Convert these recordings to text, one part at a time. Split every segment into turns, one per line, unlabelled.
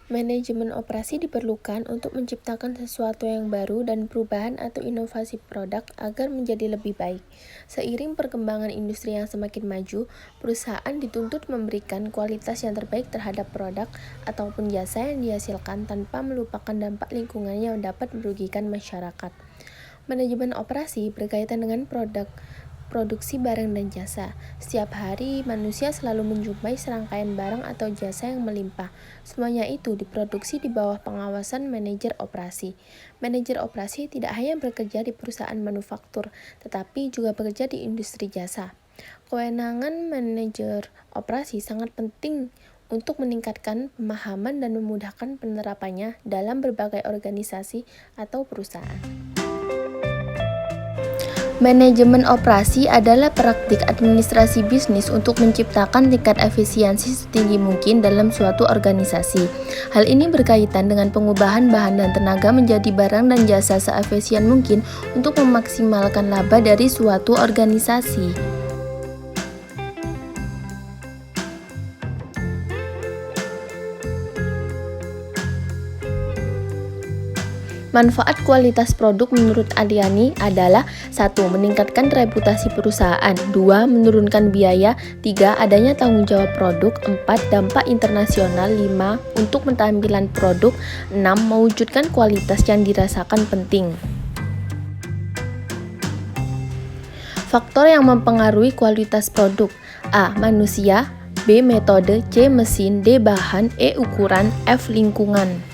Manajemen operasi diperlukan untuk menciptakan sesuatu yang baru dan perubahan atau inovasi produk agar menjadi lebih baik. Seiring perkembangan industri yang semakin maju, perusahaan dituntut memberikan kualitas yang terbaik terhadap produk ataupun jasa yang dihasilkan tanpa melupakan dampak lingkungan yang dapat merugikan masyarakat. Manajemen operasi berkaitan dengan produksi barang dan jasa. Setiap hari, manusia selalu menjumpai serangkaian barang atau jasa yang melimpah. Semuanya itu diproduksi di bawah pengawasan manajer operasi. Manajer operasi tidak hanya bekerja di perusahaan manufaktur, tetapi juga bekerja di industri jasa. Kewenangan manajer operasi sangat penting untuk meningkatkan pemahaman dan memudahkan penerapannya dalam berbagai organisasi atau perusahaan. Manajemen operasi adalah praktik administrasi bisnis untuk menciptakan tingkat efisiensi setinggi mungkin dalam suatu organisasi. Hal ini berkaitan dengan pengubahan bahan dan tenaga menjadi barang dan jasa seefisien mungkin untuk memaksimalkan laba dari suatu organisasi. Manfaat kualitas produk menurut Aliani adalah 1. Meningkatkan reputasi perusahaan, 2. Menurunkan biaya, 3. Adanya tanggung jawab produk, 4. Dampak internasional, 5. Untuk penampilan produk, 6. Mewujudkan kualitas yang dirasakan penting. Faktor yang mempengaruhi kualitas produk: A. Manusia, B. Metode, C. Mesin, D. Bahan, E. Ukuran, F. Lingkungan.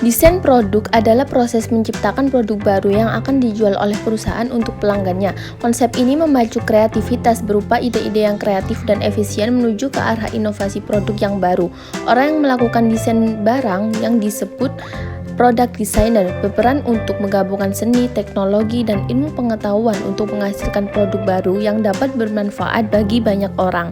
Desain produk adalah proses menciptakan produk baru yang akan dijual oleh perusahaan untuk pelanggannya. Konsep ini memacu kreativitas berupa ide-ide yang kreatif dan efisien menuju ke arah inovasi produk yang baru. Orang yang melakukan desain barang yang disebut product designer berperan untuk menggabungkan seni, teknologi, dan ilmu pengetahuan untuk menghasilkan produk baru yang dapat bermanfaat bagi banyak orang.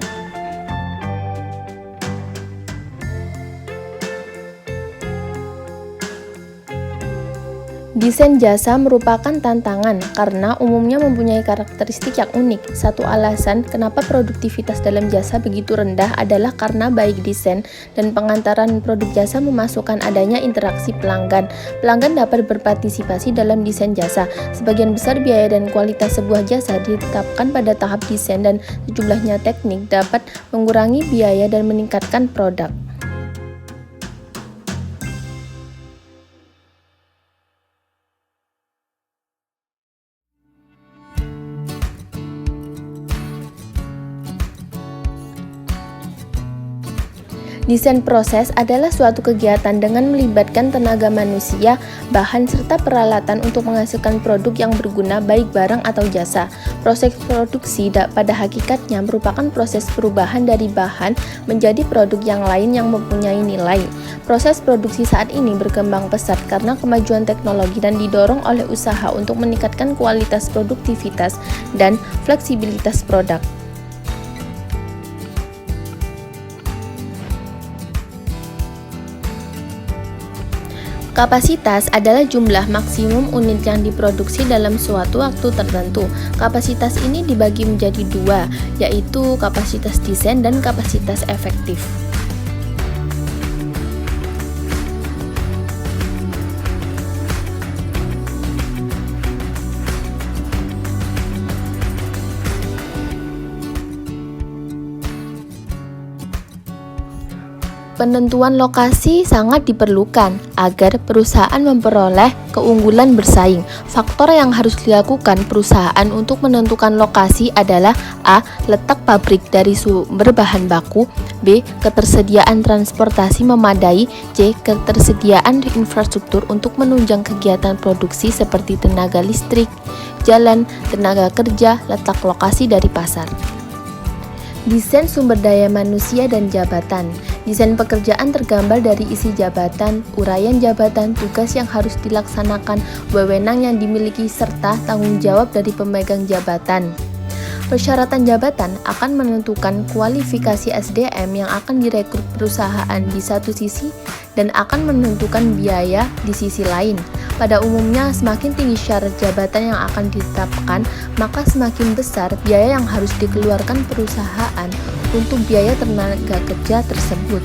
Desain jasa merupakan tantangan karena umumnya mempunyai karakteristik yang unik. Satu alasan kenapa produktivitas dalam jasa begitu rendah adalah karena baik desain dan pengantaran produk jasa memasukkan adanya interaksi pelanggan. Pelanggan dapat berpartisipasi dalam desain jasa. Sebagian besar biaya dan kualitas sebuah jasa ditetapkan pada tahap desain dan sejumlahnya teknik dapat mengurangi biaya dan meningkatkan produk. Desain proses adalah suatu kegiatan dengan melibatkan tenaga manusia, bahan, serta peralatan untuk menghasilkan produk yang berguna baik barang atau jasa. Proses produksi pada hakikatnya merupakan proses perubahan dari bahan menjadi produk yang lain yang mempunyai nilai. Proses produksi saat ini berkembang pesat karena kemajuan teknologi dan didorong oleh usaha untuk meningkatkan kualitas produktivitas dan fleksibilitas produk. Kapasitas adalah jumlah maksimum unit yang diproduksi dalam suatu waktu tertentu. Kapasitas ini dibagi menjadi dua, yaitu kapasitas desain dan kapasitas efektif. Penentuan lokasi sangat diperlukan agar perusahaan memperoleh keunggulan bersaing. Faktor yang harus dilakukan perusahaan untuk menentukan lokasi adalah A. Letak pabrik dari sumber bahan baku, B. Ketersediaan transportasi memadai, C. Ketersediaan infrastruktur untuk menunjang kegiatan produksi seperti tenaga listrik, jalan, tenaga kerja, letak lokasi dari pasar. Desain sumber daya manusia dan jabatan. Desain pekerjaan tergambar dari isi jabatan, uraian jabatan, tugas yang harus dilaksanakan, wewenang yang dimiliki, serta tanggung jawab dari pemegang jabatan. Persyaratan jabatan akan menentukan kualifikasi SDM yang akan direkrut perusahaan di satu sisi dan akan menentukan biaya di sisi lain. Pada umumnya, semakin tinggi syarat jabatan yang akan ditetapkan, maka semakin besar biaya yang harus dikeluarkan perusahaan untuk biaya tenaga kerja tersebut.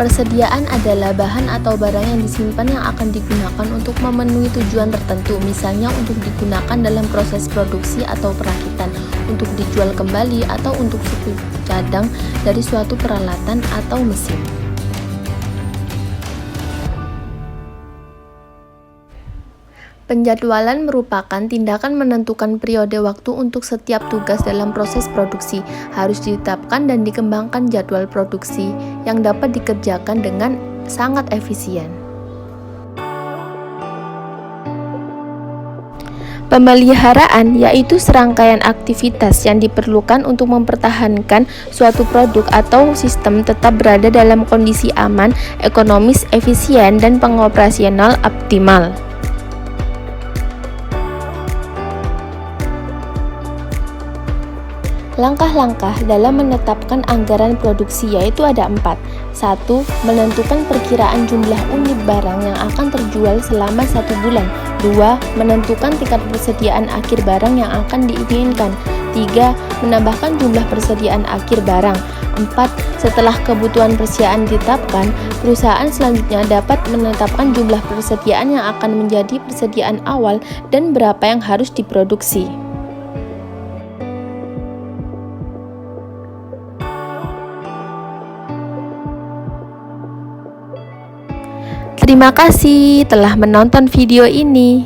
Persediaan adalah bahan atau barang yang disimpan yang akan digunakan untuk memenuhi tujuan tertentu, misalnya untuk digunakan dalam proses produksi atau perakitan, untuk dijual kembali, atau untuk suku cadang dari suatu peralatan atau mesin. Penjadwalan merupakan tindakan menentukan periode waktu untuk setiap tugas dalam proses produksi. Harus ditetapkan dan dikembangkan jadwal produksi yang dapat dikerjakan dengan sangat efisien. Pemeliharaan yaitu serangkaian aktivitas yang diperlukan untuk mempertahankan suatu produk atau sistem tetap berada dalam kondisi aman, ekonomis, efisien, dan pengoperasional optimal. Langkah-langkah dalam menetapkan anggaran produksi yaitu ada 4. 1. Menentukan perkiraan jumlah unit barang yang akan terjual selama 1 bulan. 2. Menentukan tingkat persediaan akhir barang yang akan diinginkan. 3. Menambahkan jumlah persediaan akhir barang. 4. Setelah kebutuhan persediaan ditetapkan, perusahaan selanjutnya dapat menetapkan jumlah persediaan yang akan menjadi persediaan awal dan berapa yang harus diproduksi. Terima kasih telah menonton video ini.